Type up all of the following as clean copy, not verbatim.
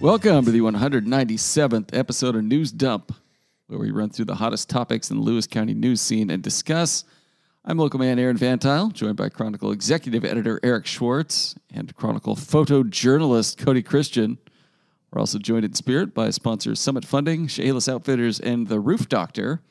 Welcome to the 197th episode of News Dump, where we run through the hottest topics in the Lewis County news scene and discuss. I'm local man Aaron VanTuyl, joined by Chronicle Executive Editor Eric Schwartz and Chronicle photojournalist Kody Christen. We're also joined in spirit by sponsors Summit Funding, Chehalis Outfitters, and The Roof Doctor.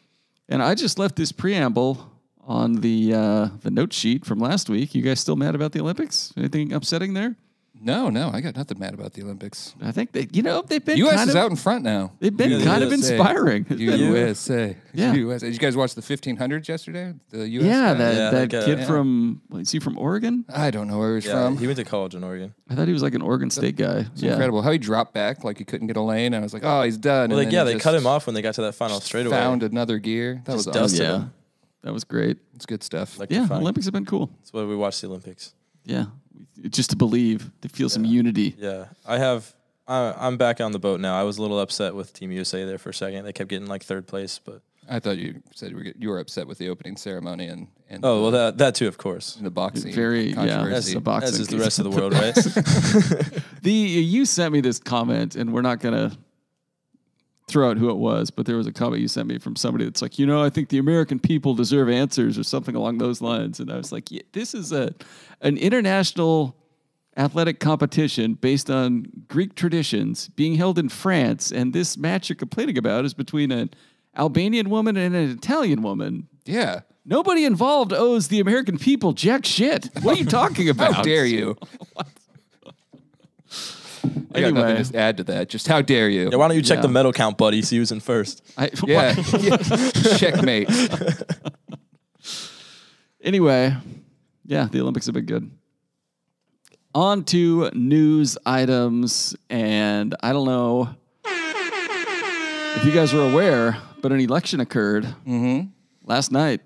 And I just left this preamble on the note sheet from last week. You guys still mad about the Olympics? Anything upsetting there? No, I got nothing mad about the Olympics. I think they've been U.S. is out in front now. They've been kind of inspiring. USA. Yeah. USA. Did you guys watch the 1500s yesterday? The U.S. Yeah, guy? that kid from, is he from Oregon? I don't know where he's from. He went to college in Oregon. I thought he was like an Oregon State guy. It's incredible how he dropped back like he couldn't get a lane. I was like, oh, he's done. Well, and they cut him off when they got to that final straightaway. Found another gear. That was dusted awesome. him. That was great. It's good stuff. Olympics have been cool. That's why we watch the Olympics. Yeah, just to believe, to feel some unity. Yeah, I'm back on the boat now. I was a little upset with Team USA there for a second. They kept getting like third place, but I thought you said you were upset with the opening ceremony and that too, of course. The boxing controversy. The boxing, as is the rest of the world, right? You sent me this comment, and we're not gonna throw out who it was, but there was a comment you sent me from somebody that's like, I think the American people deserve answers or something along those lines. And I was like, this is an international athletic competition based on Greek traditions being held in France. And this match you're complaining about is between an Albanian woman and an Italian woman. Yeah. Nobody involved owes the American people jack shit. What are you talking about? How dare you? I got nothing to add to that. Just how dare you? Yeah, why don't you check the medal count, buddy? See who's in first. Checkmate. Anyway, the Olympics have been good. On to news items, and I don't know if you guys were aware, but an election occurred last night.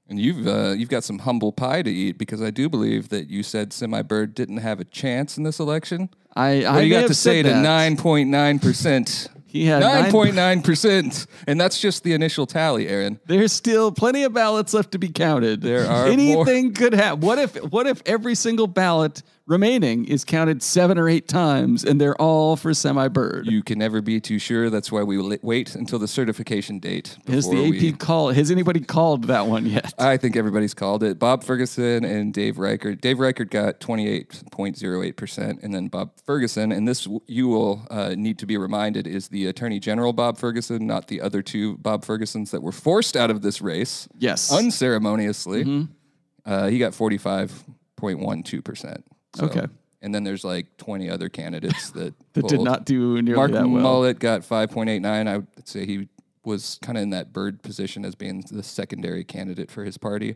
And you've got some humble pie to eat because I do believe that you said Semi-Bird didn't have a chance in this election. I you got to say to 9.9%. He had 9.9%, and that's just the initial tally, Aaron. There's still plenty of ballots left to be counted. There are anything could happen. What if every single ballot remaining is counted 7 or 8 times, and they're all for Semi-Bird? You can never be too sure. That's why we wait until the certification date. Has the AP called? Has anybody called that one yet? I think everybody's called it. Bob Ferguson and Dave Reichert. Dave Reichert got 28.08%, and then Bob Ferguson, and this you will need to be reminded, is the Attorney General Bob Ferguson, not the other two Bob Fergusons that were forced out of this race. Yes. Unceremoniously. He got 45.12%. So, okay. And then there's like 20 other candidates that did not do nearly Mark that well. Mullet got 5.89. I would say he was kind of in that Bird position as being the secondary candidate for his party.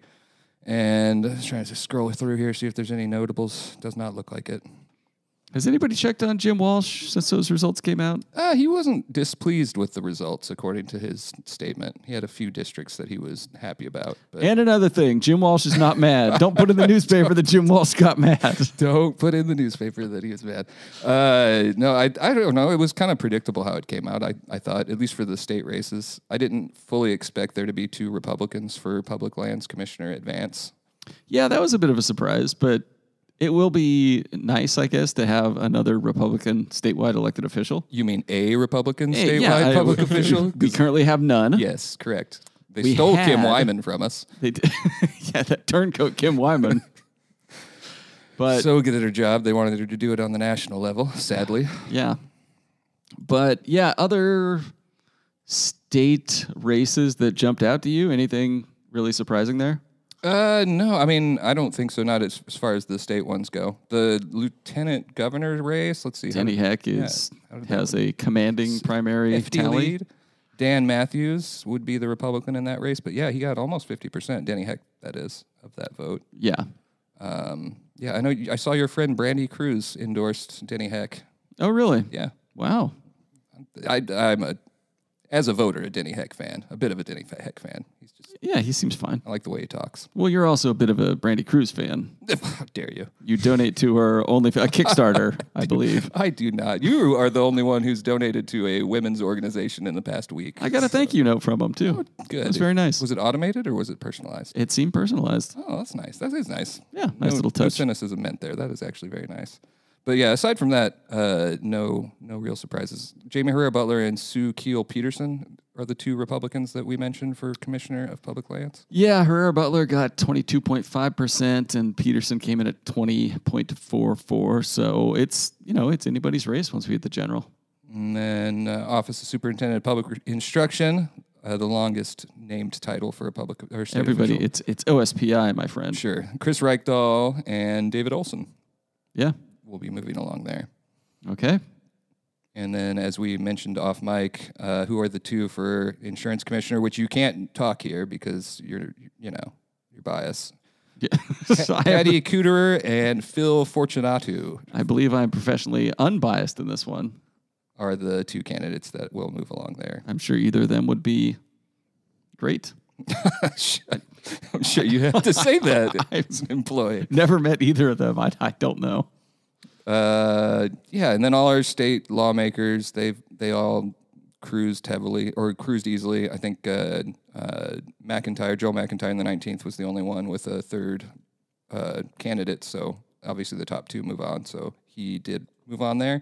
And I was trying to scroll through here, see if there's any notables. Does not look like it. Has anybody checked on Jim Walsh since those results came out? He wasn't displeased with the results, according to his statement. He had a few districts that he was happy about. But and another thing, Jim Walsh is not mad. Don't put in the newspaper that Jim Walsh got mad. Don't put in the newspaper that he is mad. No, I don't know. It was kind of predictable how it came out, I thought, at least for the state races. I didn't fully expect there to be 2 Republicans for Public Lands Commissioner at Vance. Yeah, that was a bit of a surprise, but it will be nice, I guess, to have another Republican statewide elected official. You mean a Republican statewide public official? We currently have none. Yes, correct. They stole Kim Wyman from us. They did. Yeah, that turncoat Kim Wyman. But so good at her job, they wanted her to do it on the national level, sadly. Yeah. But, other state races that jumped out to you? Anything really surprising there? No, I mean, I don't think so, not as far as the state ones go. The lieutenant governor race, let's see. Denny Heck has a commanding primary tally. Lead. Dan Matthews would be the Republican in that race, but he got almost 50%. Denny Heck, that is, of that vote. Yeah. I know. I saw your friend Brandy Cruz endorsed Denny Heck. Oh, really? Yeah. Wow. I'm as a voter, a Denny Heck fan, a bit of a Denny Heck fan. He seems fine. I like the way he talks. Well, you're also a bit of a Brandy Cruz fan. How dare you? You donate to her a Kickstarter, I believe. I do not. You are the only one who's donated to a women's organization in the past week. I got a thank you note from them, too. Oh, good. It was very nice. Was it automated or was it personalized? It seemed personalized. Oh, that's nice. That is nice. Yeah, nice little touch. No cynicism meant there. That is actually very nice. But yeah, aside from that, no real surprises. Jamie Herrera Butler and Sue Keel Peterson are the two Republicans that we mentioned for Commissioner of Public Lands. Yeah, Herrera Butler got 22.5%, and Peterson came in at 20.44. So it's anybody's race once we hit the general. And then Office of Superintendent of Public Instruction, the longest named title for a public or state Everybody, official. it's OSPI, my friend. Sure. Chris Reichdahl and David Olson. Yeah. We'll be moving along there. Okay. And then, as we mentioned off mic, who are the two for insurance commissioner, which you can't talk here because you're biased. Yeah. Kody Christen and Phil Fortunato I believe I'm professionally unbiased in this one. are the two candidates that will move along there. I'm sure either of them would be great. I'm sure you have to say that as an employee. Never met either of them. I don't know. Yeah, and then all our state lawmakers, they all cruised easily. I think Joe McIntyre in the 19th was the only one with a third candidate. So obviously the top two move on. So he did move on there.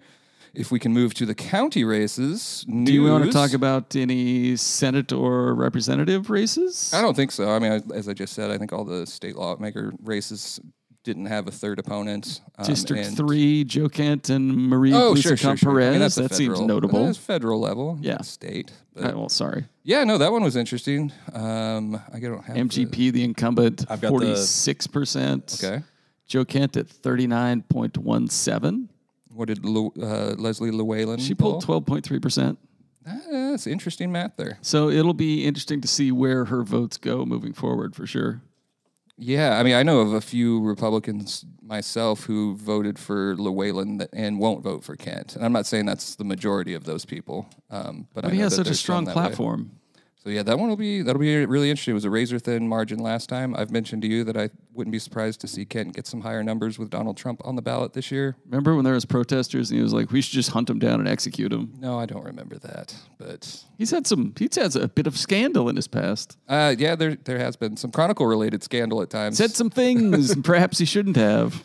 If we can move to the county races, Do you want to talk about any Senate or representative races? I don't think so. I mean, as I just said, I think all the state lawmaker races didn't have a third opponent. District 3, Joe Kent and Marie Sure. Perez. I mean, that's that seems federal, notable. That's federal level, Yeah. state. But Well, sorry. yeah, no, that one was interesting. I don't have MGP, the incumbent, I've got 46%. Okay. Joe Kent at 39.17. What did Leslie Llewellyn She pulled 12.3%. That's interesting math there. So it'll be interesting to see where her votes go moving forward for sure. Yeah, I mean, I know of a few Republicans myself who voted for Llewellyn and won't vote for Kent. And I'm not saying that's the majority of those people. But he has such a strong platform. So yeah, that'll be really interesting. It was a razor thin margin last time. I've mentioned to you that I wouldn't be surprised to see Kent get some higher numbers with Donald Trump on the ballot this year. Remember when there was protesters and he was like, "We should just hunt him down and execute him." No, I don't remember that, but He's had a bit of scandal in his past. yeah, there has been some Chronicle related scandal at times. Said some things perhaps he shouldn't have.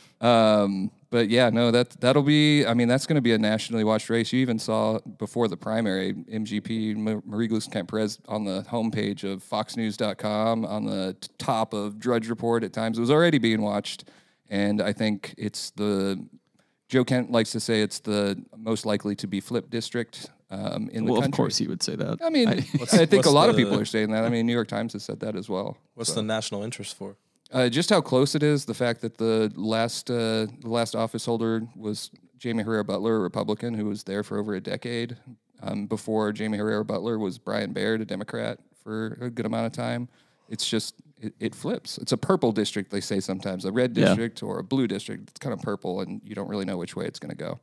But yeah, no, that'll be. I mean, that's going to be a nationally watched race. You even saw before the primary, MGP Marie Kent Perez on the homepage of FoxNews.com, on the top of Drudge Report. At times, it was already being watched, and I think it's Joe Kent likes to say it's the most likely to be flipped district in the country. Of course he would say that. I mean, I think a lot of people are saying that. I mean, New York Times has said that as well. What's the national interest for? Just how close it is. The fact that the last office holder was Jamie Herrera Butler, a Republican who was there for over a decade. Before Jamie Herrera Butler was Brian Baird, a Democrat, for a good amount of time. It's just it flips. It's a purple district, they say sometimes, a red district or a blue district. It's kind of purple, and you don't really know which way it's going to go.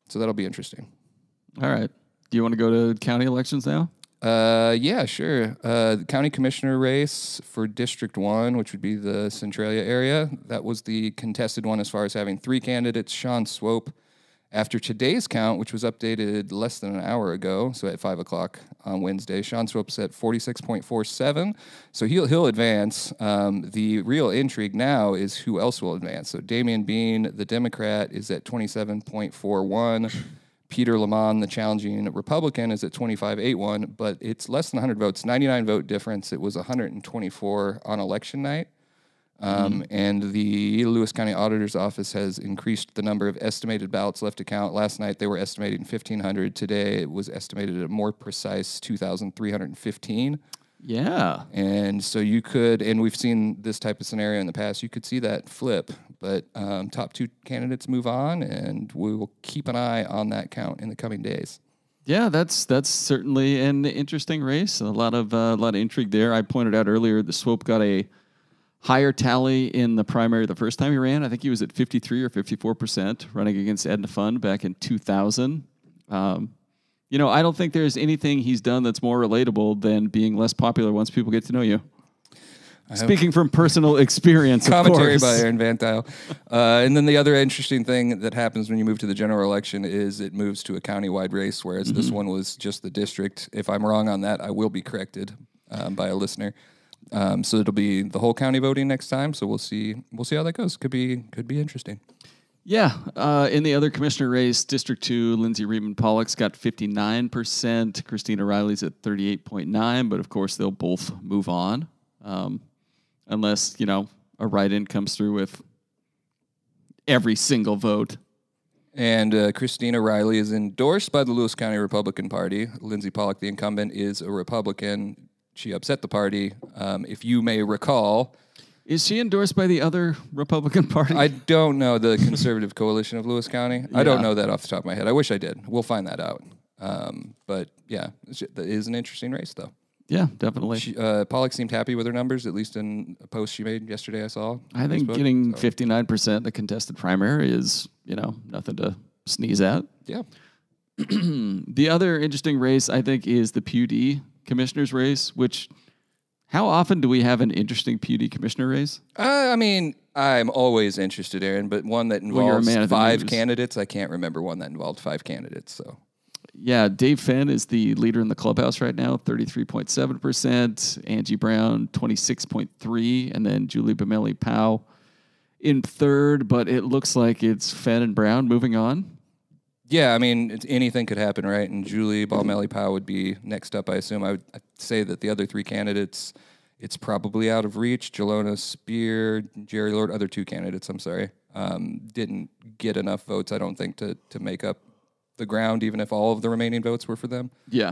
So that'll be interesting. All right. Do you want to go to county elections now? Yeah, sure. The county commissioner race for District 1, which would be the Centralia area, that was the contested one as far as having three candidates. Sean Swope, after today's count, which was updated less than an hour ago, so at 5 o'clock on Wednesday, Sean Swope's at 46.47, so he'll advance. The real intrigue now is who else will advance. So Damian Bean, the Democrat, is at 27.41. Peter Lamont, the challenging Republican, is at 25.81, but it's less than 100 votes, 99 vote difference. It was 124 on election night. And the Lewis County Auditor's Office has increased the number of estimated ballots left to count. Last night they were estimating 1,500. Today it was estimated at a more precise 2,315. Yeah. And so you could, and we've seen this type of scenario in the past, you could see that flip, but top two candidates move on, and we will keep an eye on that count in the coming days. Yeah, that's certainly an interesting race. A lot of intrigue there. I pointed out earlier the Swope got a higher tally in the primary the first time he ran. I think he was at 53 or 54% running against Edna Fund back in 2000. I don't think there's anything he's done that's more relatable than being less popular once people get to know you. Speaking from personal experience, commentary of course. by Aaron VanTuyl. And then the other interesting thing that happens when you move to the general election is it moves to a county-wide race, whereas this one was just the district. If I'm wrong on that, I will be corrected by a listener. So it'll be the whole county voting next time. So we'll see how that goes. Could be interesting. Yeah. In the other commissioner race, District 2, Lindsay Reedman-Pollock's got 59%. Christina Riley's at 38.9%, but of course they'll both move on. Unless, a write-in comes through with every single vote. And Christina Riley is endorsed by the Lewis County Republican Party. Lindsay Pollock, the incumbent, is a Republican. She upset the party. If you may recall... Is she endorsed by the other Republican Party? I don't know the Conservative Coalition of Lewis County. Yeah. I don't know that off the top of my head. I wish I did. We'll find that out. But yeah, it is an interesting race, though. Yeah, definitely. Pollock seemed happy with her numbers, at least in a post she made yesterday I saw. I think Facebook, getting 59% the contested primary is, nothing to sneeze at. Yeah. The other interesting race, I think, is the PUD commissioner's race, which... How often do we have an interesting PUD commissioner race? I mean, I'm always interested, Aaron, but one that involves 5 candidates, I can't remember one that involved 5 candidates. So, yeah, Dave Fenn is the leader in the clubhouse right now, 33.7%. Angie Brown, 26.3%, and then Julie Bamelli-Powell in third. But it looks like it's Fenn and Brown moving on. Yeah, I mean, anything could happen, right? And Julie Bamelli-Powell would be next up, I assume. I'd say that the other 3 candidates, it's probably out of reach. Jelona Spear, Jerry Lord, other 2 candidates, I'm sorry, didn't get enough votes, I don't think, to make up the ground, even if all of the remaining votes were for them. Yeah.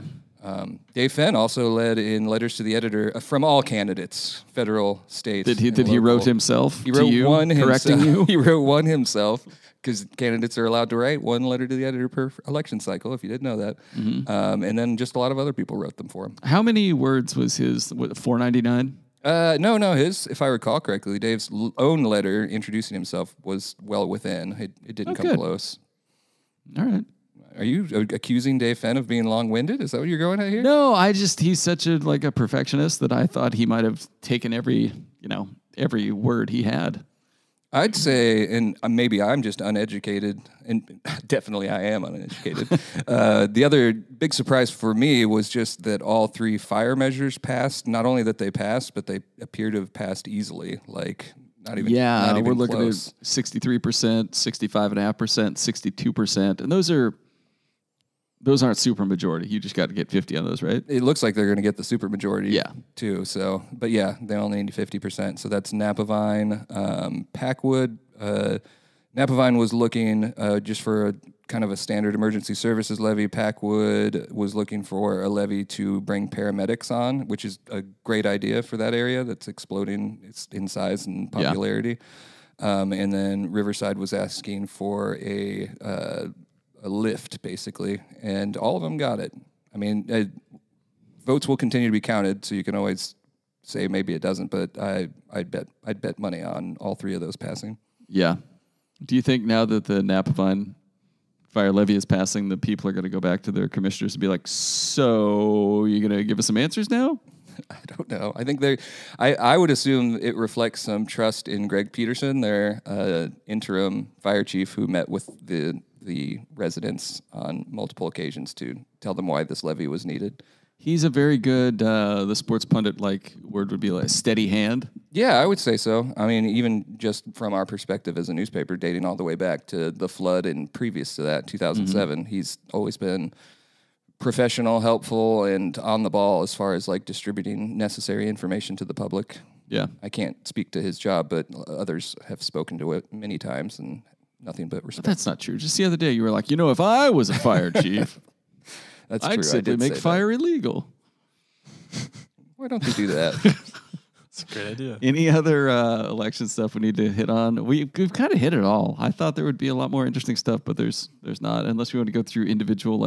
Dave Fenn also led in letters to the editor from all candidates, federal, state. Did he wrote himself? He wrote one correcting himself. you. He wrote one himself because candidates are allowed to write one letter to the editor per election cycle. If you didn't know that, and then just a lot of other people wrote them for him. How many words was his? 499. No. His, if I recall correctly, Dave's own letter introducing himself was well within. It didn't come close. All right. Are you accusing Dave Fenn of being long-winded? Is that what you're going at here? No, he's such a perfectionist that I thought he might have taken every word he had. I'd say, and maybe I'm just uneducated, and definitely I am uneducated. The other big surprise for me was just that all 3 fire measures passed. Not only that they passed, but they appear to have passed easily. Not even we're looking close. At 63%, 65.5%, 62%, and those aren't super majority. You just got to get 50 on those, right? It looks like they're going to get the super majority, too. So, but yeah, they only need 50%. So that's Napavine, Packwood. Napavine was looking just for a kind of a standard emergency services levy. Packwood was looking for a levy to bring paramedics on, which is a great idea for that area that's exploding in size and popularity. And then Riverside was asking for a lift, basically, and all of them got it. I mean, votes will continue to be counted, so you can always say maybe it doesn't, but I'd bet money on all 3 of those passing. Yeah. Do you think now that the Napavine fire levy is passing, the people are going to go back to their commissioners and be like, so you're going to give us some answers now? I don't know. I think I would assume it reflects some trust in Greg Peterson, their interim fire chief, who met with the residents on multiple occasions to tell them why this levy was needed. He's a very good, the sports pundit word would be like a steady hand. Yeah, I would say so. I mean, even just from our perspective as a newspaper, dating all the way back to the flood and previous to that, 2007, he's always been professional, helpful, and on the ball as far as distributing necessary information to the public. Yeah. I can't speak to his job, but others have spoken to it many times and nothing but respect. But that's not true. Just the other day you were like, if I was a fire chief, that's I'd true. simply make fire illegal. Why don't they do that? That's a great idea. Any other election stuff we need to hit on? We've kind of hit it all. I thought there would be a lot more interesting stuff, but there's not, unless we want to go through individual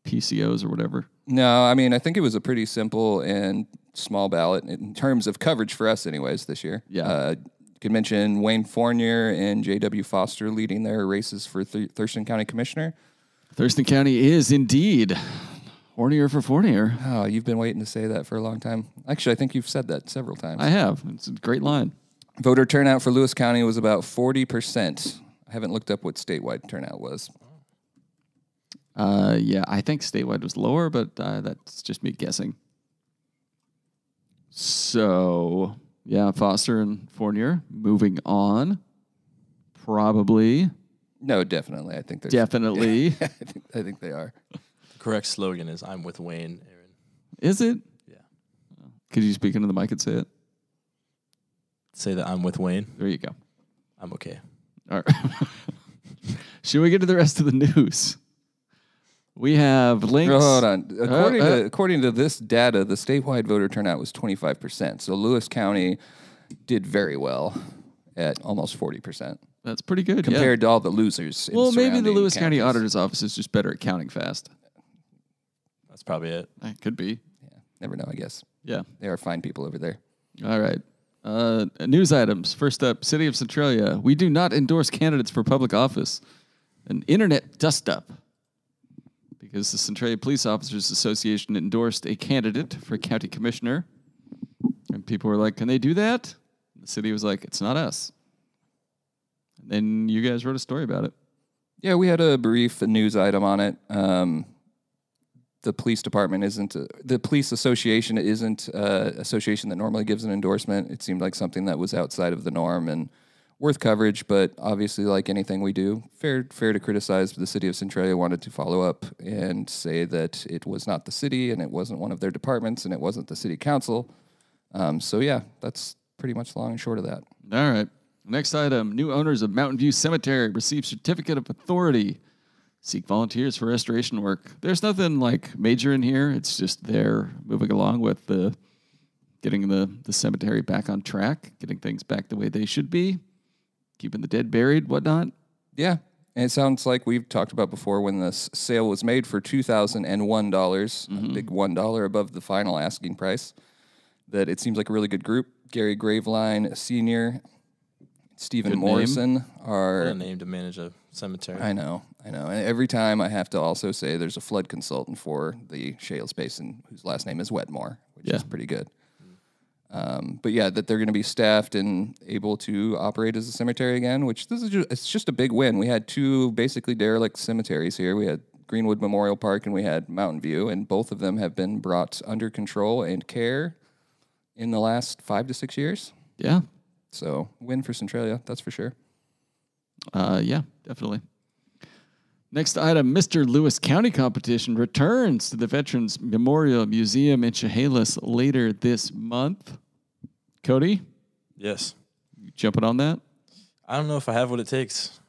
PCOs or whatever. No, I mean, I think it was a pretty simple and small ballot in terms of coverage for us anyways this year. Yeah. You could mention Wayne Fournier and J.W. Foster leading their races for Thurston County Commissioner. Thurston County is indeed Fournier for Fournier. Oh, you've been waiting to say that for a long time. Actually, I think you've said that several times. I have. It's a great line. Voter turnout for Lewis County was about 40%. I haven't looked up what statewide turnout was. Yeah, I think statewide was lower, but that's just me guessing. So, yeah, Foster and Fournier moving on. Probably. No, definitely. I think they're Definitely. I think they are. The correct slogan is "I'm with Wayne." Aaron. Is it? Yeah. Could you speak into the mic and say it? Say that I'm with Wayne. There you go. I'm okay. All right. Should we get to the rest of the news? We have links. Oh, hold on. According to this data, the statewide voter turnout was 25%. So Lewis County did very well at almost 40%. That's pretty good, compared to all the losers. Well, maybe the Lewis County counties. Auditor's Office is just better at counting fast. That's probably it. It could be. Yeah, never know, I guess. Yeah. They are fine people over there. All right. News items. First up, City of Centralia. We do not endorse candidates for public office. An internet dust-up. Because the Centralia Police Officers Association endorsed a candidate for county commissioner. And people were like, can they do that? The city was like, it's not us. And then you guys wrote a story about it. Yeah, we had a brief news item on it. The police department the police association isn't an association that normally gives an endorsement. It seemed like something that was outside of the norm and worth coverage, but obviously, like anything we do, fair to criticize. The city of Centralia wanted to follow up and say that it was not the city and it wasn't one of their departments and it wasn't the city council. So yeah, that's pretty much long and short of that. All right. Next item, new owners of Mountain View Cemetery receive certificate of authority. Seek volunteers for restoration work. There's nothing like major in here. It's just they're moving along with getting the cemetery back on track, getting things back the way they should be, keeping the dead buried, whatnot. Yeah. And it sounds like we've talked about before when this sale was made for $2,001, a big $1 above the final asking price, that it seems like a really good group. Gary Graveline Sr., Stephen Good Morrison What are... a name to manage a cemetery. I know. And every time I have to also say there's a flood consultant for the Shales Basin whose last name is Wetmore, which is pretty good. But yeah, that they're going to be staffed and able to operate as a cemetery again, which it's just a big win. We had two basically derelict cemeteries here. We had Greenwood Memorial Park and we had Mountain View, and both of them have been brought under control and care in the last 5 to 6 years. Yeah. So win for Centralia, that's for sure. Yeah, definitely. Next item, Mr. Lewis County competition returns to the Veterans Memorial Museum in Chehalis later this month. Kody, Yes. you jumping on that? I don't know if I have what it takes.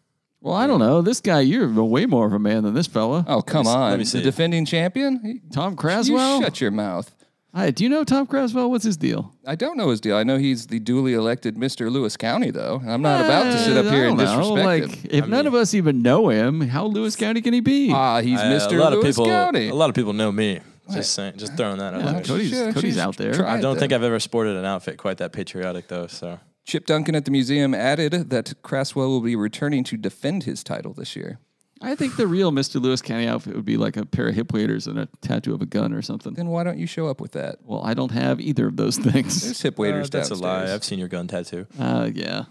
Well, I don't know. This guy, you're way more of a man than this fella. Oh, come let on. me see. The defending champion? Tom You Craswell? shut your mouth. Hi, do you know Tom Craswell? What's his deal? I don't know his deal. I know he's the duly elected Mr. Lewis County, though. And I'm not about to sit up I here and don't know. disrespect Like, him. if none of us even know him, how Lewis County can he be? He's Mr. Lewis County. A lot of people know me. Just saying, just throwing that out Yeah, there. Cody's out there. I don't think I've ever sported an outfit quite that patriotic, though. So Chip Duncan at the museum added that Craswell will be returning to defend his title this year. I think the real Mr. Lewis County outfit would be like a pair of hip waders and a tattoo of a gun or something. Then why don't you show up with that? Well, I don't have either of those things. There's hip waders that's downstairs. a lie. I've seen your gun tattoo. Yeah.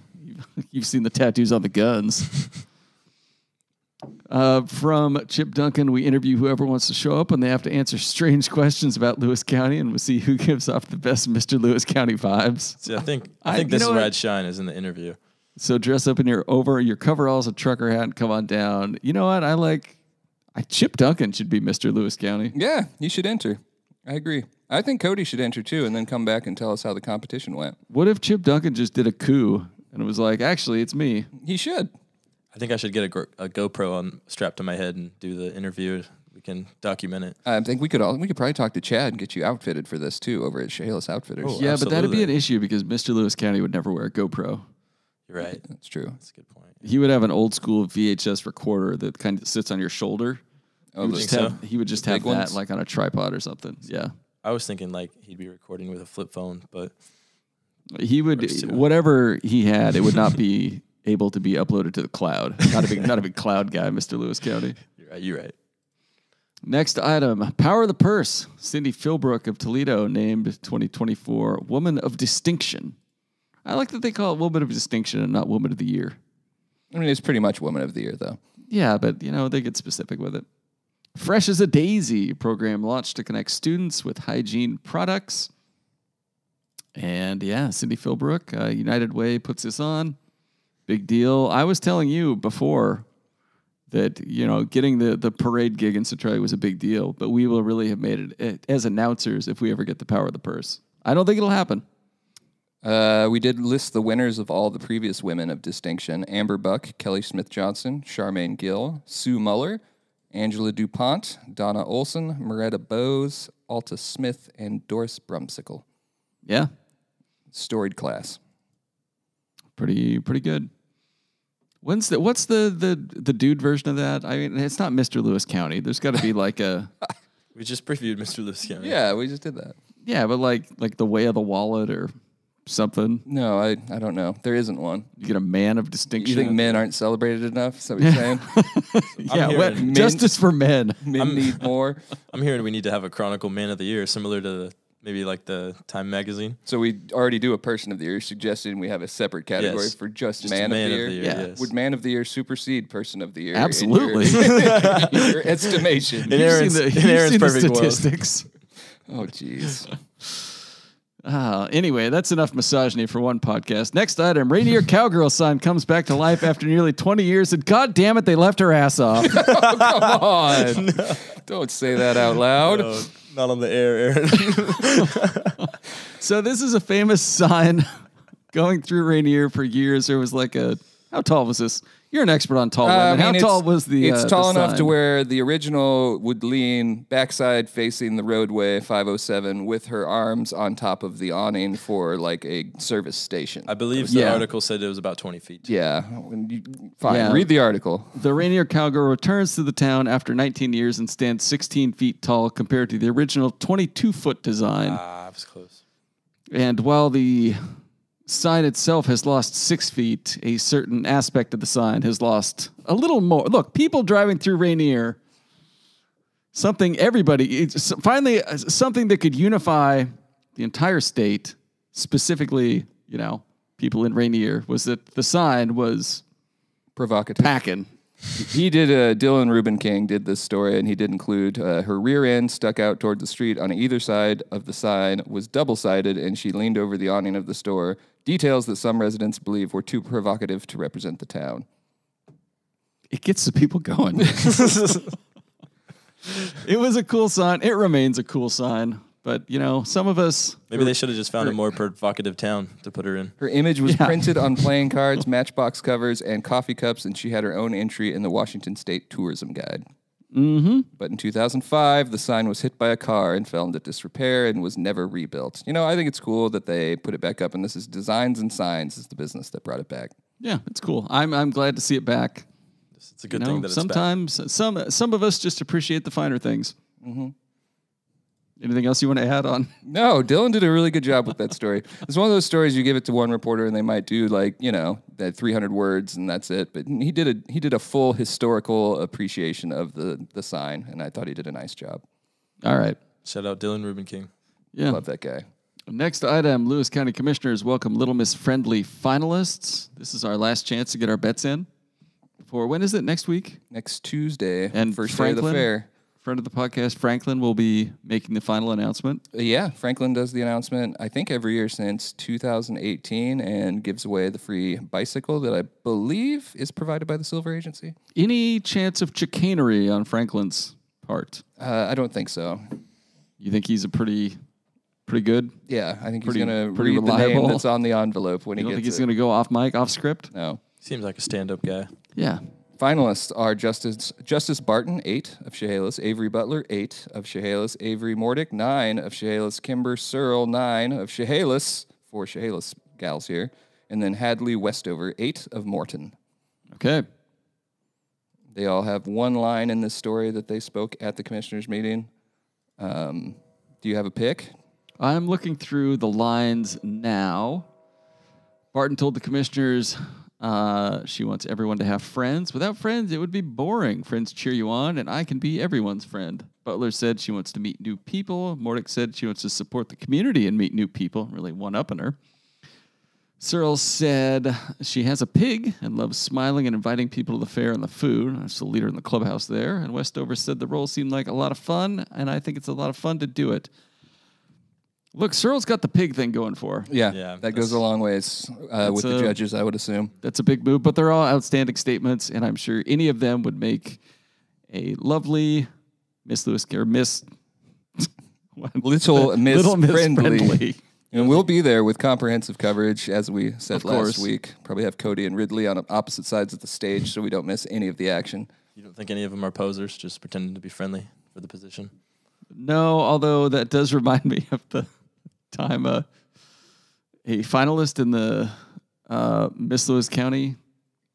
You've seen the tattoos on the guns. From Chip Duncan, we interview whoever wants to show up, and they have to answer strange questions about Lewis County, and we'll see who gives off the best Mr. Lewis County vibes. See, I think this is where I'd shine is in the interview. So dress up in your coveralls, a trucker hat, and come on down. You know what? Chip Duncan should be Mr. Lewis County. Yeah, you should enter. I agree. I think Kody should enter too, and then come back and tell us how the competition went. What if Chip Duncan just did a coup and it was like, actually, it's me? He should. I think I should get a GoPro strapped to my head and do the interview. We can document it. I think we could probably talk to Chad and get you outfitted for this too over at Chehalis Outfitters. Oh, Yeah, but that'd be absolutely. an issue because Mr. Lewis County would never wear a GoPro. You're right. That's true. That's a good point. He would have an old school VHS recorder that kind of sits on your shoulder. Oh, He would just The have big that ones? like on a tripod or something. Yeah. I was thinking like he'd be recording with a flip phone, but He would, Works too. whatever he had, it would not be able to be uploaded to the cloud. Not a big cloud guy, Mr. Lewis County. you're right. Next item, Power of the Purse. Cindy Philbrook of Toledo named 2024 Woman of Distinction. I like that they call it Woman of Distinction and not Woman of the Year. I mean, it's pretty much Woman of the Year, though. Yeah, but, they get specific with it. Fresh as a Daisy program launched to connect students with hygiene products. And, yeah, Cindy Philbrook, United Way puts this on. Big deal. I was telling you before that, getting the parade gig in Centralia was a big deal, but we will really have made it as announcers if we ever get the power of the purse. I don't think it'll happen. We did list the winners of all the previous women of distinction: Amber Buck, Kelly Smith-Johnson, Charmaine Gill, Sue Muller, Angela DuPont, Donna Olson, Moretta Bowes, Alta Smith, and Doris Brumsicle. Yeah. Storied class. Pretty good. What's the dude version of that? I mean, it's not Mr. Lewis County. There's got to be like a... We just previewed Mr. Lewis County. Yeah, we just did that. Yeah, but like the way of the wallet or something. No, I don't know. There isn't one. You get a man of distinction. You think men aren't celebrated enough? Is that what you're saying? Yeah, justice for men. Men need more. I'm hearing we need to have a Chronicle Man of the Year, similar to maybe like the Time magazine. So we already do a Person of the Year, suggesting we have a separate category for just Man of the Year. Yeah. Yes. Would Man of the Year supersede Person of the Year? Absolutely. In your estimation. In Aaron's perfect statistics. Oh, jeez. Anyway, that's enough misogyny for one podcast. Next item, Rainier Cowgirl sign comes back to life after nearly 20 years, and God damn it, they left her ass off. Oh, come on. No. Don't say that out loud. No, not on the air, Aaron. So this is a famous sign going through Rainier for years. There was like how tall was this? You're an expert on tall women. How tall was the It's tall the enough sign? to where the original would lean backside facing the roadway 507 with her arms on top of the awning for like a service station. I believe the article said it was about 20 feet. Yeah. Fine. Read the article. The Rainier Cowgirl returns to the town after 19 years and stands 16 feet tall compared to the original 22-foot design. I was close. And while the sign itself has lost 6 feet, a certain aspect of the sign has lost a little more. Look, people driving through Rainier, it's finally something that could unify the entire state, specifically, people in Rainier, was that the sign was provocative. packing. He did, Dylan Rubin King did this story, and he did include her rear end stuck out toward the street on either side of the sign was double-sided, and she leaned over the awning of the store. Details that some residents believe were too provocative to represent the town. It gets the people going. It was a cool sign. It remains a cool sign. But, some of us... Maybe they should have just found a more provocative town to put her in. Her image was printed on playing cards, matchbox covers, and coffee cups, and she had her own entry in the Washington State Tourism Guide. Mm-hmm. But in 2005, the sign was hit by a car and fell into disrepair and was never rebuilt. I think it's cool that they put it back up, and this is Designs and Signs is the business that brought it back. Yeah, it's cool. I'm glad to see it back. It's a good thing that it's sometimes back. Some of us just appreciate the finer things. Mm-hmm. Anything else you want to add on? No, Dylan did a really good job with that story. It's one of those stories you give it to one reporter and they might do that 300 words and that's it. But he did a full historical appreciation of the sign, and I thought he did a nice job. All right. Shout out Dylan Rubin King. Yeah. Love that guy. Next item, Lewis County Commissioners welcome Little Miss Friendly finalists. This is our last chance to get our bets in. When is it? Next week? Next Tuesday. And first Franklin, day of the fair. Friend of the podcast, Franklin, will be making the final announcement. Yeah, Franklin does the announcement, I think, every year since 2018 and gives away the free bicycle that I believe is provided by the Silver Agency. Any chance of chicanery on Franklin's part? I don't think so. You think he's a pretty good? Yeah, I think Pretty- he's going to pretty read the name reliable. that's on the envelope when You he don't gets think he's it. going to go off mic, off script? No. Seems like a stand-up guy. Yeah. Finalists are Justice Barton, 8 of Chehalis, Avery Butler, 8 of Chehalis, Avery Mordick, 9 of Chehalis, Kimber Searle, 9 of Chehalis, 4 Chehalis gals here, and then Hadley Westover, 8 of Morton. Okay. They all have one line in this story that they spoke at the commissioners' meeting. Do you have a pick? I'm looking through the lines now. Barton told the commissioners she wants everyone to have friends. Without friends, it would be boring. Friends cheer you on, and I can be everyone's friend. Butler said she wants to meet new people. Mordick said she wants to support the community and meet new people, really one-upping her. Searle said she has a pig and loves smiling and inviting people to the fair and the food. That's the leader in the clubhouse there. And Westover said the role seemed like a lot of fun, and I think it's a lot of fun to do it. Look, Searle's got the pig thing going for. Yeah, that goes a long ways with the judges, I would assume. That's a big move, but they're all outstanding statements, and I'm sure any of them would make a lovely Miss Lewis or Miss Little Miss Friendly. Friendly. And we'll be there with comprehensive coverage, as we said last week. Probably have Kody and Ridley on opposite sides of the stage so we don't miss any of the action. You don't think any of them are posers, just pretending to be friendly for the position? No, although that does remind me of the time a finalist in the Miss Lewis County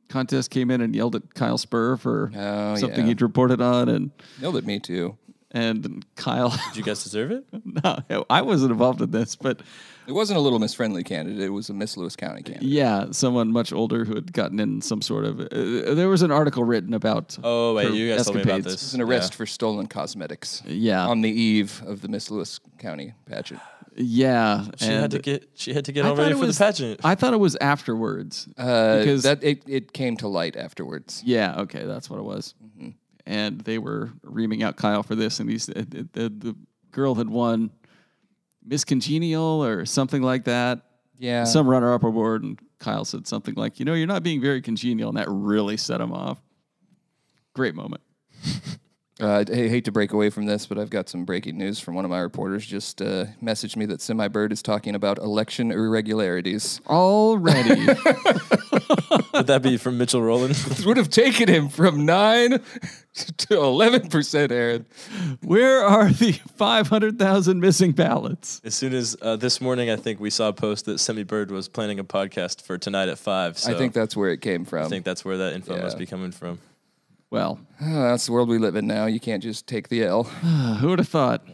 contest came in and yelled at Kyle Spurr for something he'd reported on. And yelled at me, too. And Kyle... Did you guys deserve it? No, I wasn't involved in this, but... It wasn't a Little Miss Friendly candidate. It was a Miss Lewis County candidate. Yeah, someone much older who had gotten in some sort of... there was an article written about... Oh, wait, you guys told me about this. It was an arrest for stolen cosmetics. Yeah. On the eve of the Miss Lewis County pageant. Yeah. She had to get all ready for the pageant. I thought it was afterwards. Because it came to light afterwards. Yeah, okay, that's what it was. Mm-hmm. And they were reaming out Kyle for this, and the girl had won Miss Congenial or something like that. Yeah. Some runner-up award, and Kyle said something like, you're not being very congenial, and that really set him off. Great moment. I hate to break away from this, but I've got some breaking news from one of my reporters. Just messaged me that Semi Bird is talking about election irregularities. Already. Would that be from Mitchell Rowland? It would have taken him from 9 to 11%, Aaron. Where are the 500,000 missing ballots? As soon as this morning, I think we saw a post that Semi Bird was planning a podcast for tonight at 5. So I think that's where it came from. I think that's where that info must be coming from. Well, that's the world we live in now. You can't just take the L. Who would have thought?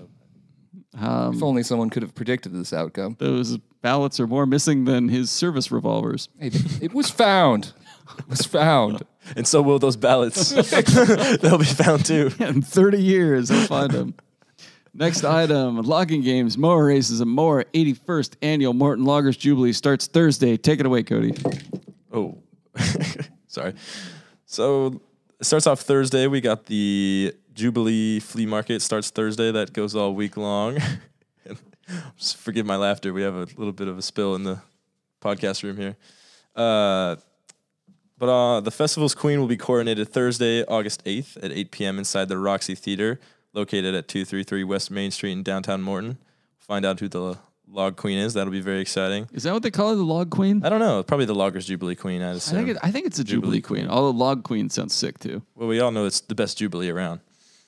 If only someone could have predicted this outcome. Those ballots are more missing than his service revolvers. Hey, it was found. It was found. And so will those ballots. They'll be found too. In 30 years, they'll find them. Next item, logging games, mower races, and more 81st annual Morton Loggers Jubilee starts Thursday. Take it away, Kody. Oh, sorry. So it starts off Thursday. We got the Jubilee flea market. Starts Thursday. That goes all week long. Just forgive my laughter. We have a little bit of a spill in the podcast room here. But the festival's queen will be coronated Thursday, August 8th at 8 p.m. inside the Roxy Theater, located at 233 West Main Street in downtown Morton. Find out who the log queen is. That'll be very exciting. Is that what they call it, the log queen? I don't know. Probably the Loggers Jubilee queen, I'd assume. I think it's a Jubilee queen. Although log queen sounds sick, too. Well, we all know it's the best Jubilee around.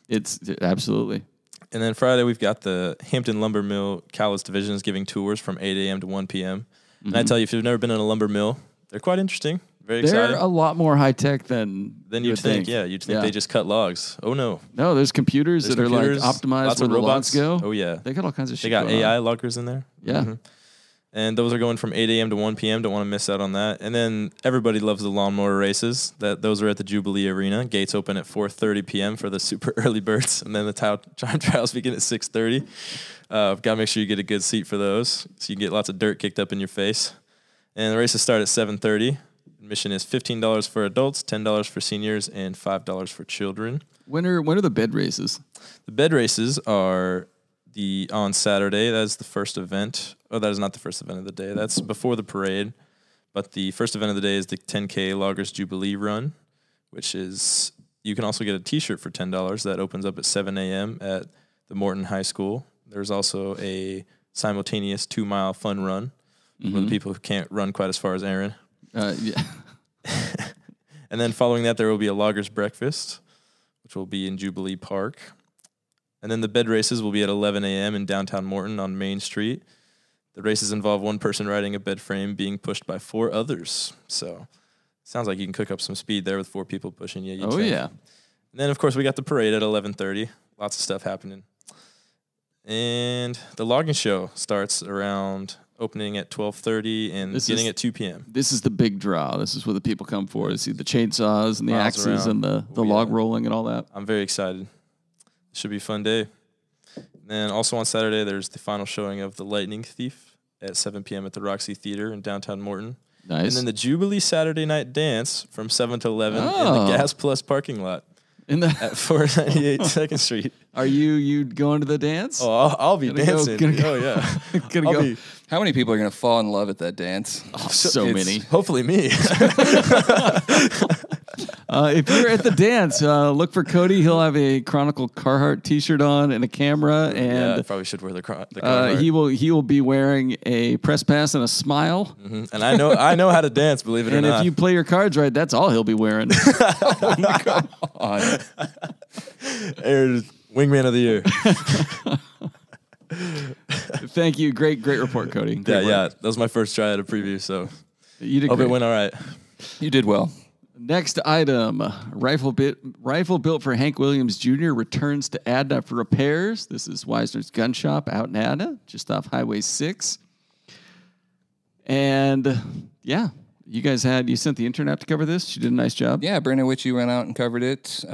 It's absolutely. And then Friday, we've got the Hampton Lumber Mill Cowlitz divisions giving tours from 8 a.m. to 1 p.m. Mm-hmm. And I tell you, if you've never been in a lumber mill, they're quite interesting. Very exciting. They're a lot more high-tech than you'd think. Yeah, you'd think they just cut logs. Oh, no. No, there's computers that are like optimized where the logs go. Oh, yeah. They got all kinds of shit. They got AI loggers in there. Yeah. Mm-hmm. And those are going from 8 a.m. to 1 p.m. Don't want to miss out on that. And then everybody loves the lawnmower races. Those are at the Jubilee Arena. Gates open at 4:30 p.m. for the super early birds. And then the time trials begin at 6:30. Got to make sure you get a good seat for those so you can get lots of dirt kicked up in your face. And the races start at 7:30. Admission is $15 for adults, $10 for seniors, and $5 for children. When are the bed races? The bed races are on Saturday. That is the first event. Oh, that is not the first event of the day. That's before the parade. But the first event of the day is the 10K Loggers Jubilee Run, which is, you can also get a T-shirt for $10. That opens up at 7 a.m. at the Morton High School. There's also a simultaneous 2-mile fun run for the people who can't run quite as far as Aaron. Yeah. And then following that, there will be a Loggers Breakfast, which will be in Jubilee Park. And then the bed races will be at 11 a.m. in downtown Morton on Main Street. The races involve one person riding a bed frame being pushed by 4 others. So sounds like you can cook up some speed there with 4 people pushing you. Oh, yeah. And then, of course, we got the parade at 11:30. Lots of stuff happening. And the logging show starts around opening at 12:30 and beginning at 2 p.m. This is the big draw. This is where the people come for to see the chainsaws and the Miles axes around. and the log rolling and all that. I'm very excited. Should be a fun day. And then also on Saturday, there's the final showing of The Lightning Thief at 7 p.m. at the Roxy Theater in downtown Morton. Nice. And then the Jubilee Saturday Night Dance from 7 to 11 in the Gas Plus parking lot. In the at 498 2nd Street. Are you going to the dance? Oh, I'll be dancing. Oh, yeah. Gonna go. How many people are going to fall in love at that dance? Oh, so many. Hopefully me. If you're at the dance, look for Kody. He'll have a Chronicle Carhartt T-shirt on and a camera, Yeah, I and probably should wear the Carhartt. he will be wearing a press pass and a smile. And I know how to dance, believe it or And not. if you play your cards right, that's all he'll be wearing. Come on. Aaron, wingman of the year. Thank you. Great report, Kody. Great work. That was my first try at a preview, so You did hope great. it went all right. You did well. Next item, rifle built for Hank Williams Jr. returns to Adna for repairs. This is Weisner's gun shop out in Adna, just off Highway 6. And yeah, you sent the intern out to cover this. She did a nice job. Yeah, Brandon Witchy went out and covered it.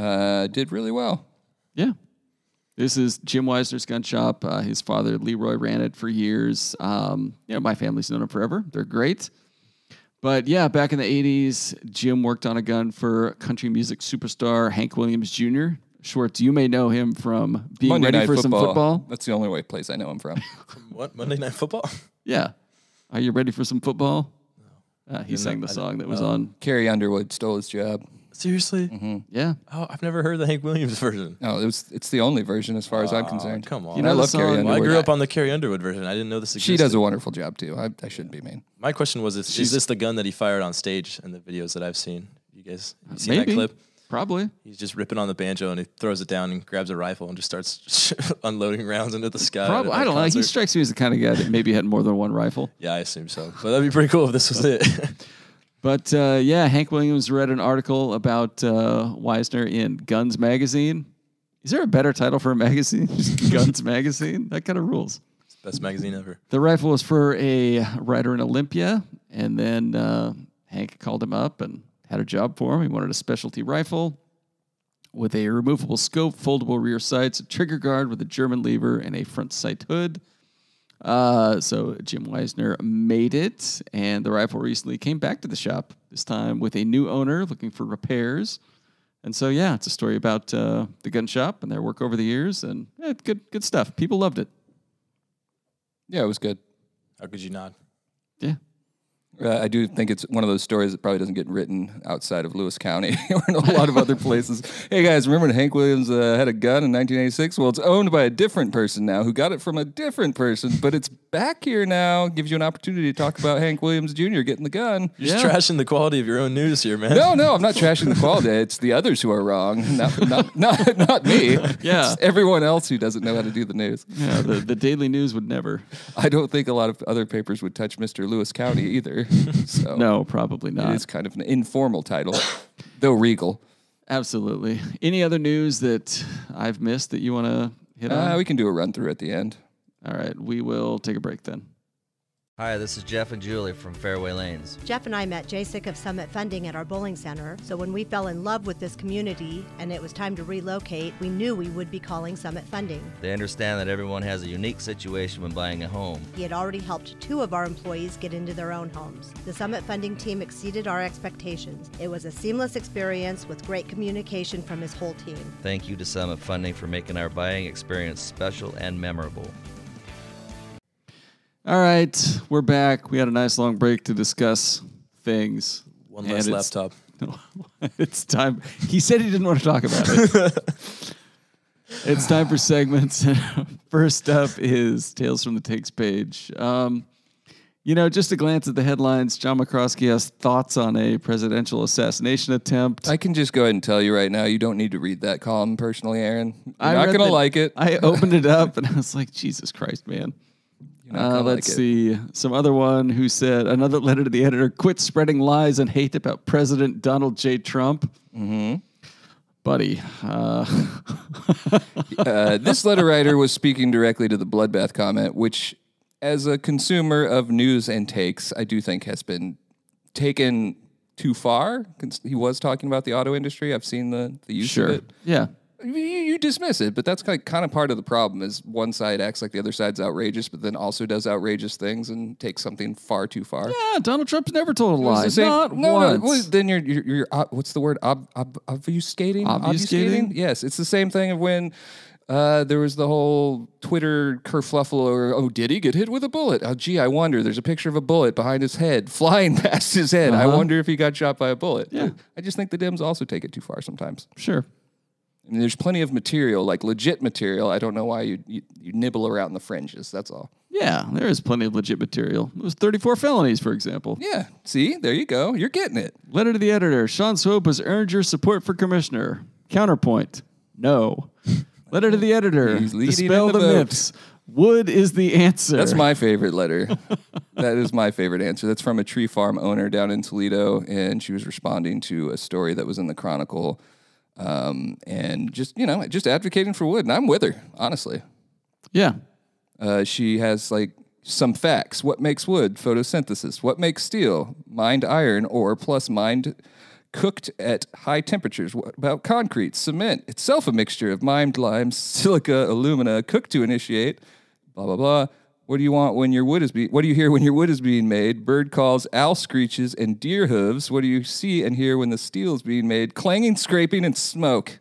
Did really well. Yeah. This is Jim Weisner's gun shop. His father, Leroy, ran it for years. My family's known him forever. They're great. But yeah, back in the 80s, Jim worked on a gun for country music superstar Hank Williams Jr. Schwartz, you may know him from being Monday ready Night for some football. That's the only place I know him from. What, Monday Night Football? Yeah. Are you ready for some football? He sang the song that was on. Carrie Underwood stole his job. Seriously? Yeah. Oh, I've never heard the Hank Williams version. No, it's the only version as far as I'm concerned. Come on. You know I the love Carrie song? Underwood. Well, I grew up on the Carrie Underwood version. I didn't know this existed. She does a wonderful job too. I shouldn't be mean. My question was, is this the gun that he fired on stage in the videos that I've seen? You guys seen Maybe. that clip? Probably. He's just ripping on the banjo and he throws it down and grabs a rifle and just starts unloading rounds into the sky. Probably. at a I don't know. He concert. strikes me as the kind of guy that maybe had more than one rifle. Yeah, I assume so. But that'd be pretty cool if this was it. But yeah, Hank Williams read an article about Weisner in Guns Magazine. Is there a better title for a magazine? Just Guns Magazine? That kind of rules. It's the best magazine ever. The rifle was for a writer in Olympia, and then Hank called him up and had a job for him. He wanted a specialty rifle with a removable scope, foldable rear sights, a trigger guard with a German lever, and a front sight hood. So Jim Weisner made it, and the rifle recently came back to the shop, this time with a new owner looking for repairs. And so, yeah, it's a story about the gun shop and their work over the years, and yeah, good stuff. People loved it. Yeah, it was good. How could you not? Yeah. I do think it's one of those stories that probably doesn't get written outside of Lewis County or in a lot of other places. Hey, guys, remember when Hank Williams had a gun in 1986? Well, it's owned by a different person now who got it from a different person, but it's back here now. Gives you an opportunity to talk about Hank Williams Jr. getting the gun. You're just trashing the quality of your own news here, man. No, I'm not trashing the quality. It's the others who are wrong, not me. Yeah. It's everyone else who doesn't know how to do the news. Yeah, the Daily News would never. I don't think a lot of other papers would touch Mr. Lewis County either. So No, probably it not. is kind of an informal title, though regal. Absolutely. Any other news that I've missed that you want to hit on? We can do a run through at the end. All right, we will take a break then. Hi, this is Jeff and Julie from Fairway Lanes. Jeff and I met JSIC of Summit Funding at our bowling center, so when we fell in love with this community and it was time to relocate, we knew we would be calling Summit Funding. They understand that everyone has a unique situation when buying a home. He had already helped 2 of our employees get into their own homes. The Summit Funding team exceeded our expectations. It was a seamless experience with great communication from his whole team. Thank you to Summit Funding for making our buying experience special and memorable. All right, we're back. We had a nice long break to discuss things. One less laptop. It's time. He said he didn't want to talk about it. It's time for segments. First up is Tales from the Takes page. Just a glance at the headlines. John McCroskey has thoughts on a presidential assassination attempt. I can just go ahead and tell you right now, you don't need to read that column personally, Aaron. You're I not read going to like it. I opened it up and I was like, Jesus Christ, man. Let's see. Some other one who said, another letter to the editor, quit spreading lies and hate about President Donald J. Trump. Mm-hmm. Buddy. This letter writer was speaking directly to the bloodbath comment, which, as a consumer of news and takes, I do think has been taken too far. He was talking about the auto industry. I've seen the use of it. Yeah. You dismiss it, but that's kind of part of the problem is one side acts like the other side's outrageous, but then also does outrageous things and takes something far too far. Yeah, Donald Trump's never told a lie. No, once. well, then you're what's the word? Obfuscating? Obfuscating? Yes, it's the same thing of when there was the whole Twitter kerfluffle, or, did he get hit with a bullet? Oh, gee, I wonder. There's a picture of a bullet behind his head, flying past his head. I wonder if he got shot by a bullet. Yeah. I just think the Dems also take it too far sometimes. Sure. I mean, there's plenty of material, like legit material. I don't know why you nibble around the fringes. That's all. Yeah, there is plenty of legit material. It was 34 felonies, for example. Yeah. See, there you go. You're getting it. Letter to the editor. Sean Swope has earned your support for commissioner. Counterpoint. No. Letter to the editor. He's leading Dispel in the the vote. myths. Wood is the answer. That's my favorite letter. That is my favorite answer. That's from a tree farm owner down in Toledo, and she was responding to a story that was in the Chronicle, and just advocating for wood. And I'm with her, honestly. Yeah. She has some facts. What makes wood? Photosynthesis. What makes steel? Mined iron or plus mined cooked at high temperatures. What about concrete? Cement. Itself a mixture of mined lime, silica, alumina, cooked to initiate. Blah, blah, blah. What do you want when your wood is what do you hear when your wood is being made? Bird calls, owl screeches, and deer hooves. What do you see and hear when the steel is being made? Clanging, scraping, and smoke.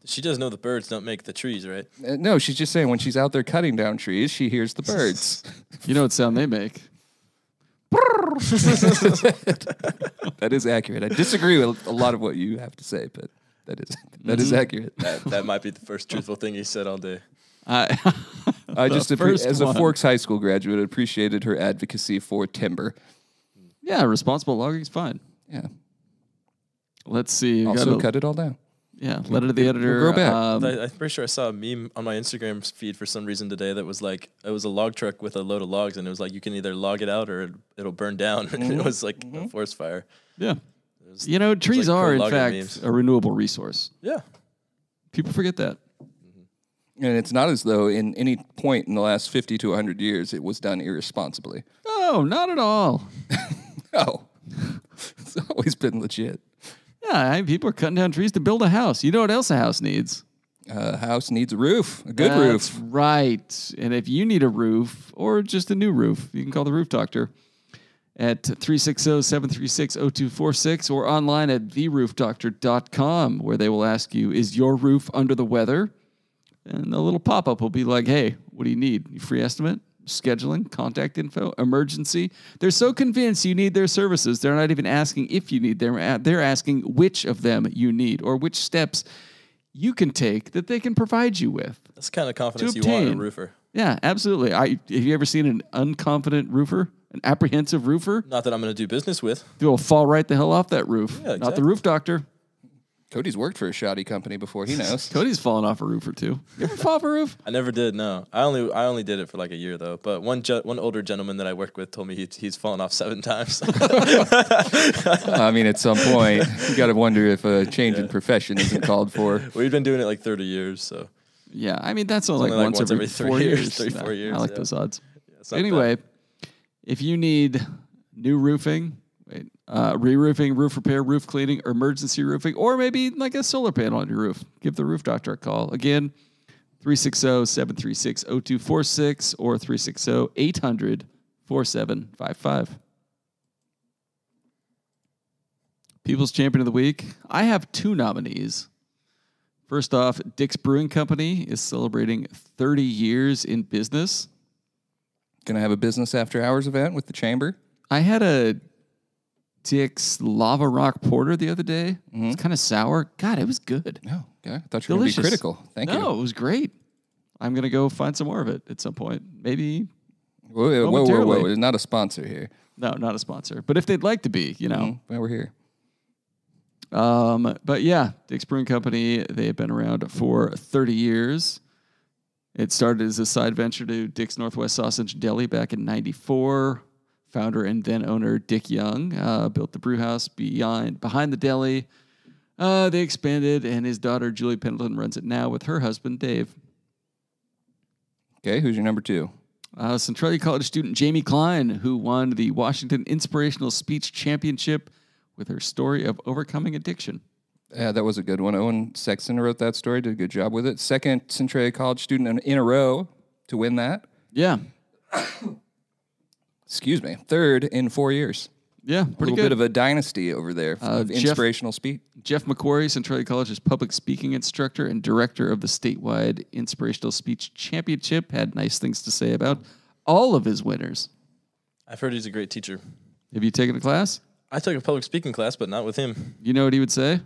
She does know the birds don't make the trees, right? No, she's just saying when she's out there cutting down trees, she hears the birds. You know what sound they make? That is accurate. I disagree with a lot of what you have to say, but that is accurate. That might be the first truthful thing he said all day. I just, as a Forks High School graduate, appreciated her advocacy for timber. Yeah, responsible logging's fine. Yeah. Let's see. Also, cut it all down. Yeah, letter to the editor. Grow back. I'm pretty sure I saw a meme on my Instagram feed for some reason today that was like, it was a log truck with a load of logs, and it was like, you can either log it out or it'll burn down. And it was like a forest fire. Yeah. Trees are, in fact, memes. a renewable resource. Yeah. People forget that. And it's not as though in any point in the last 50 to 100 years it was done irresponsibly. No, not at all. No. It's always been legit. Yeah, people are cutting down trees to build a house. You know what else a house needs? A house needs a roof, a good roof. That's right. And if you need a roof or just a new roof, you can call the roof doctor at 360-736-0246 or online at theroofdoctor.com, where they will ask you, is your roof under the weather? And the little pop-up will be like, hey, what do you need? Free estimate? Scheduling, contact info, emergency. They're so convinced you need their services, they're not even asking if you need them. They're asking which of them you need or which steps you can take that they can provide you with. That's the kind of confidence you want in a roofer. Yeah, absolutely. Have you ever seen an unconfident roofer? An apprehensive roofer? Not that I'm going to do business with. They'll fall right the hell off that roof. Yeah, exactly. Not the roof doctor. Cody's worked for a shoddy company before. He knows. Cody's fallen off a roof or two. You ever fall off a roof? I never did. No, I only did it for like a year though. But one older gentleman that I worked with told me he's fallen off 7 times. I mean, at some point, you got to wonder if a change in profession isn't called for. We've been doing it like 30 years, so. Yeah, I mean that's only like once every 4 years. 4 years. I like those odds. Yeah, anyway, if you need new roofing. Re-roofing, roof repair, roof cleaning, or emergency roofing, or maybe like a solar panel on your roof, give the roof doctor a call. Again, 360-736-0246 or 360-800-4755. People's Champion of the Week. I have 2 nominees. First off, Dick's Brewing Company is celebrating 30 years in business. Gonna have a business after hours event with the chamber. I had a Dick's Lava Rock Porter the other day. Mm-hmm. It's kind of sour. God, it was good. No, okay. I thought you were going to be critical. Thank you. No, it was great. I'm going to go find some more of it at some point. Maybe. Whoa. It's not a sponsor here. No, not a sponsor. But if they'd like to be, Well, we're here. But yeah, Dick's Brewing Company, they've been around for 30 years. It started as a side venture to Dick's Northwest Sausage Deli back in 94. Founder and then owner Dick Young built the brew house behind the deli. They expanded, and his daughter Julie Pendleton runs it now with her husband Dave. Okay, who's your number 2? Centralia College student Jamie Klein, who won the Washington Inspirational Speech Championship with her story of overcoming addiction. Yeah, that was a good one. Owen Sexton wrote that story, did a good job with it. Second Centralia College student in a row to win that. Yeah. Excuse me. Third in 4 years. Yeah, A pretty little good. bit of a dynasty over there of inspirational speech. Jeff McQuarrie, Centralia College's public speaking instructor and director of the statewide Inspirational Speech Championship, had nice things to say about all of his winners. I've heard he's a great teacher. Have you taken a class? I took a public speaking class, but not with him. You know what he would say?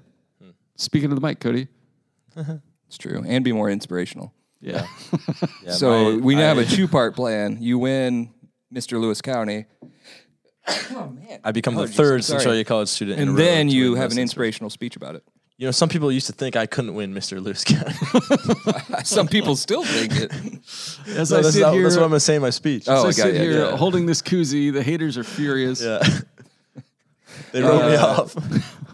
Speaking to the mic, Kody. It's true. And be more inspirational. Yeah. Yeah, So we now have a two-part plan. You win Mr. Lewis County. Oh, man. I become the Allergies, third I'm sorry. Centralia College student. in a And row then to you win have West an Inspirational. inspirational speech about it. You know, some people used to think I couldn't win Mr. Lewis County. Some people still think it. As No, I that's, sit here, that's what I'm going to say in my speech. Oh, I as I got sit you, here yeah. holding this koozie, the haters are furious. Yeah. They wrote me off.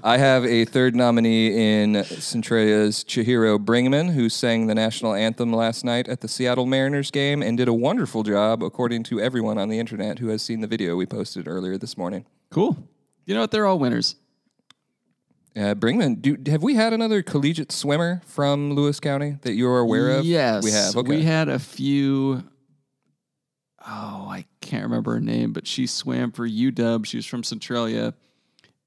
I have a third nominee in Centralia's Chihiro Brinkman, who sang the national anthem last night at the Seattle Mariners game and did a wonderful job, according to everyone on the internet who has seen the video we posted earlier this morning. Cool. You know what? They're all winners. Brinkman, have we had another collegiate swimmer from Lewis County that you're aware of? Yes. We have. Okay. We had a few. Oh, I can't remember her name, but she swam for UW. She was from Centralia.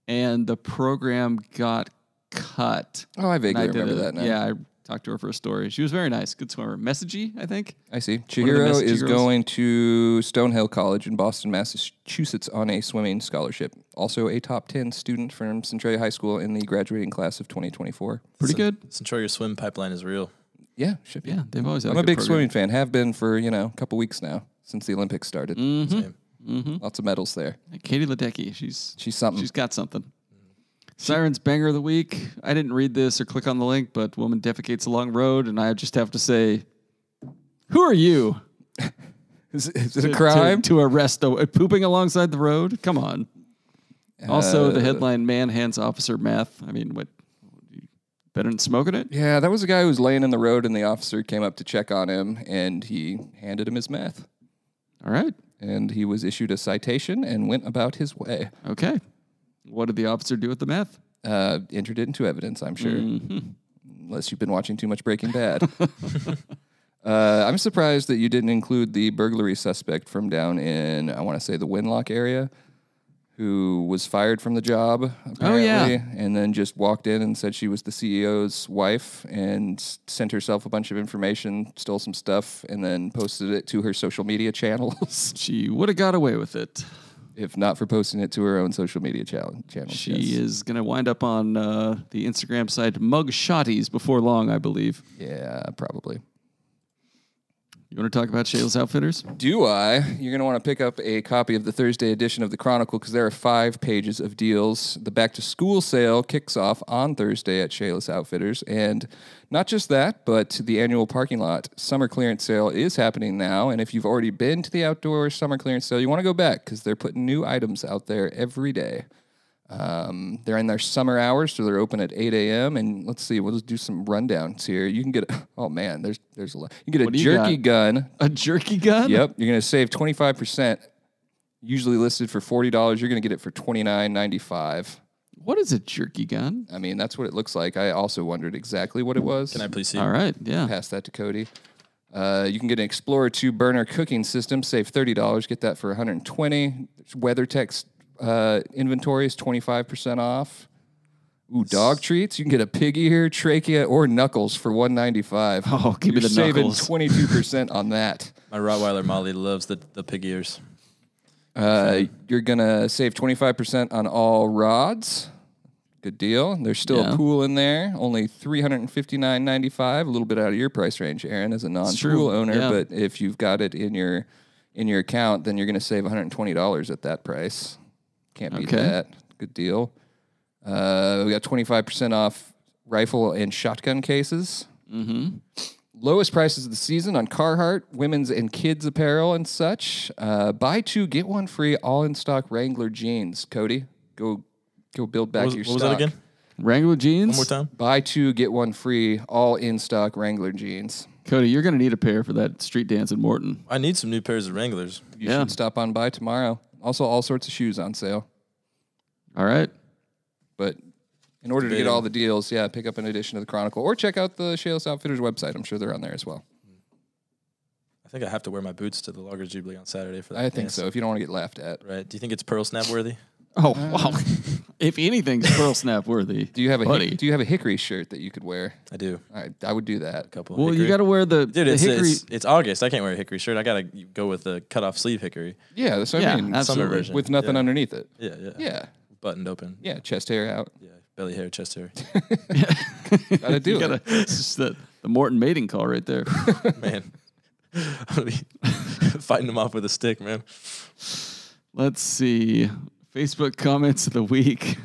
And the program got cut. Oh, I And vaguely did remember that now. Yeah, I talked to her for a story. She was very nice. Good swimmer. Messagey, I think. I see. One of the Chihiro Messagey is girls. going to Stonehill College in Boston, Massachusetts on a swimming scholarship. Also a top 10 student from Centralia High School in the graduating class of 2024. Pretty good. Centralia swim pipeline is real. Yeah, should be. Yeah, they've always had I'm a good big program. swimming fan. Have been for, a couple weeks now since the Olympics started. Same. Lots of medals there. Katie Ledecky, she's something. She's got something. Sirens Banger of the Week. I didn't read this or click on the link, but woman defecates along road, and I just have to say, who are you? Is it a crime? To arrest pooping alongside the road? Come on. Also, the headline, man hands officer meth. I mean, what? Better than smoking it? Yeah, that was a guy who was laying in the road, and the officer came up to check on him, and he handed him his meth. All right. And he was issued a citation and went about his way. Okay. What did the officer do with the meth? Entered it into evidence, I'm sure. Unless you've been watching too much Breaking Bad. I'm surprised that you didn't include the burglary suspect from down in, I want to say, the Winlock area, who was fired from the job, apparently, and then just walked in and said she was the CEO's wife and sent herself a bunch of information, stole some stuff, and then posted it to her social media channels. She would have got away with it. If not for posting it to her own social media channels. She is going to wind up on the Instagram site Mug Shotties before long, I believe. Yeah, probably. You want to talk about Shayla's Outfitters? Do I? You're going to want to pick up a copy of the Thursday edition of the Chronicle because there are 5 pages of deals. The back-to-school sale kicks off on Thursday at Shayla's Outfitters. And not just that, but the annual parking lot summer clearance sale is happening now. And if you've already been to the outdoor summer clearance sale, you want to go back because they're putting new items out there every day. They're in their summer hours, so they're open at 8 a.m. And let's see, we'll just do some rundowns here. You can get, there's a lot. You can get a jerky gun. A jerky gun? Yep, you're going to save 25%. Usually listed for $40, you're going to get it for $29.95. What is a jerky gun? I mean, that's what it looks like. I also wondered exactly what it was. Can I please see? All right, yeah. Pass that to Kody. You can get an Explorer 2 burner cooking system, save $30, get that for $120. WeatherTech's inventory is 25% off. Ooh, dog treats. You can get a pig ear, trachea, or knuckles for $195. Oh, give me You're the saving knuckles. 22% on that. My Rottweiler Molly loves the pig ears. You're going to save 25% on all rods. Good deal. There's still a pool in there. Only $359.95. A little bit out of your price range, Aaron, as a non-pool owner. Yeah. But if you've got it in your account, then you're going to save $120 at that price. Can't beat that. Good deal. We got 25% off rifle and shotgun cases. Mm-hmm. Lowest prices of the season on Carhartt, women's and kids apparel and such. Buy 2, get 1 free, all in stock Wrangler jeans. Kody, go build back your stock. What was that again? Wrangler jeans? One more time. Buy 2, get 1 free, all in stock Wrangler jeans. Kody, you're going to need a pair for that street dance in Morton. I need some new pairs of Wranglers. You should stop on by tomorrow. Also, all sorts of shoes on sale. All right. But In order to get all the deals, pick up an edition of the Chronicle or check out the Shameless Outfitters website. I'm sure they're on there as well. I think I have to wear my boots to the Loggers Jubilee on Saturday for that. I think so, if you don't want to get laughed at. Right. Do you think it's Pearl Snap worthy? Oh, wow. If anything's Pearl Snap worthy. Do you have a Hickory shirt that you could wear? I do. All right, I would do that. A couple. Well, Hickory. you got to wear the Hickory. It's August. I can't wear a Hickory shirt. I got to go with the cut-off sleeve Hickory. Yeah, that's what I mean. Absolutely. Summer version. With nothing underneath it. Yeah. Buttoned open. Yeah, chest hair out. Yeah, belly hair, chest hair. Gotta do it. It's just the Morton mating call right there. Man. I'm going to be fighting them off with a stick, man. Let's see. Facebook comments of the week.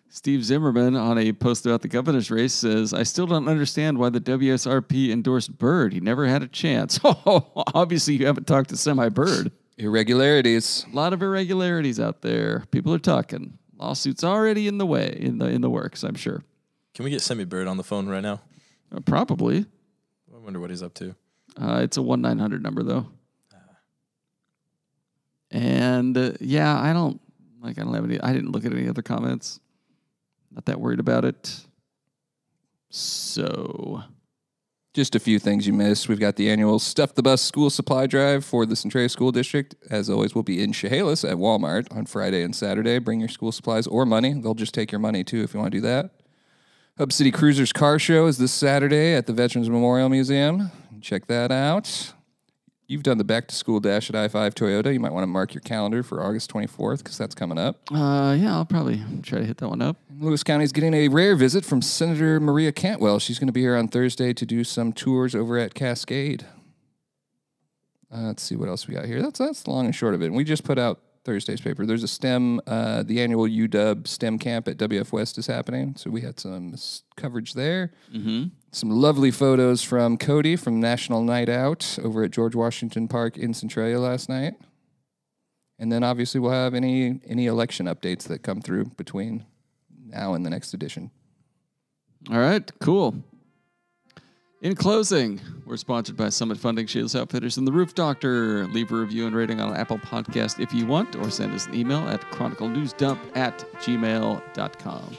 Steve Zimmerman on a post about the governor's race says, I still don't understand why the WSRP endorsed Byrd. He never had a chance. Obviously, you haven't talked to Semi-Byrd. Irregularities. A lot of irregularities out there. People are talking. Lawsuits already in the way, in the works, I'm sure. Can we get Semi-Byrd on the phone right now? Probably. I wonder what he's up to. It's a 1-900 number, though. And I don't have any. I didn't look at any other comments. Not that worried about it. So, just a few things you missed. We've got the annual Stuff the Bus school supply drive for the Centralia School District. As always, we'll be in Chehalis at Walmart on Friday and Saturday. Bring your school supplies or money. They'll just take your money, too, if you want to do that. Hub City Cruisers Car Show is this Saturday at the Veterans Memorial Museum. Check that out. You've done the back-to-school dash at I-5 Toyota. You might want to mark your calendar for August 24th because that's coming up. I'll probably try to hit that one up. Lewis County's getting a rare visit from Senator Maria Cantwell. She's going to be here on Thursday to do some tours over at Cascade. Let's see what else we got here. That's the long and short of it. And we just put out Thursday's paper. There's a STEM, the annual UW STEM camp at WF West is happening. So we had some coverage there. Mm-hmm. Some lovely photos from Kody from National Night Out over at George Washington Park in Centralia last night. And then obviously we'll have any election updates that come through between now and the next edition. All right, cool. In closing, we're sponsored by Summit Funding, Shameless Outfitters, and The Roof Doctor. Leave a review and rating on Apple Podcast if you want, or send us an email at chroniclenewsdump@gmail.com.